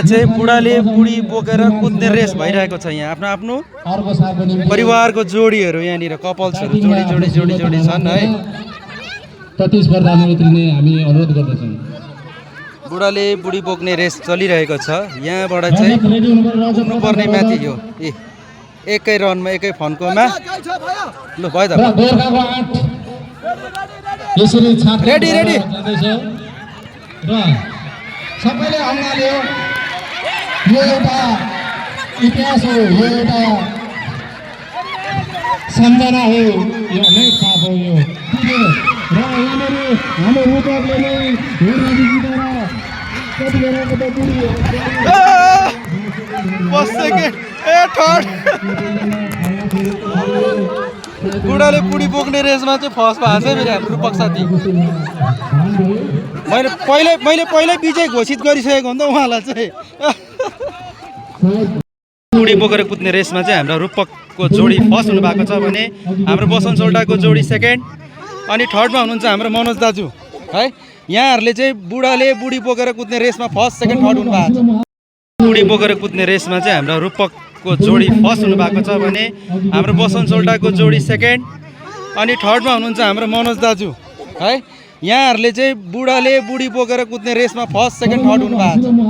चाहिँ बुढाले बुढी बोकेर कुद्ने रेस भइरहेको छ यहाँ आफ्नो आफ्नो परिवारको जोडीहरू यहाँनिर कपल्सहरू जोडी जोडी जोडी जोडी छन् है प्रतिस्पर्धामा उत्रिने हामी अनुरोध गर्दछौँ बुढाले बुढी बोक्ने रेस चलिरहेको छ यहाँबाट चाहिँ पुग्नुपर्ने माथि यो एकै रनमा एकै फन्कोमा लु भयो त रेडी रेडी र सबैले अँगाल्यो यो एउटा इतिहास हो यो एउटा सम्झना हो यो अनेक पाप हो यो र यहाँनिर हाम्रो रूपकले नै हेर्न जितेर बुढाले बुढी बोक्ने रेसमा चाहिँ फर्स्ट भएको छ मेरो रूपक साथी मैले पहिल्यै विजय घोषित गरिसकेको हुँ त उहाँलाई चाहिँ बुढी बोकेर कुद्ने रेसमा चाहिँ हाम्रो रूपकको जोडी फर्स्ट हुनु भएको छ भने हाम्रो बसन्त सोल्टाको जोडी सेकेन्ड अनि थर्डमा हुनुहुन्छ हाम्रो मनोज दाजु है यहाँहरूले चाहिँ बुढाले बुढी बोकेर कुद्ने रेसमा फर्स्ट सेकेन्ड थर्ड हुनु भएको छ बुढी बोकेर कुद्ने रेसमा चाहिँ हाम्रो रूपकको जोडी फर्स्ट हुनु भएको छ भने हाम्रो बसन्त सोल्टाको जोडी सेकेन्ड अनि थर्डमा हुनुहुन्छ हाम्रो मनोज दाजु है यहाँहरूले चाहिँ बुढाले बुढी बोकेर कुद्ने रेसमा फर्स्ट सेकेन्ड थर्ड हुनु भएको छ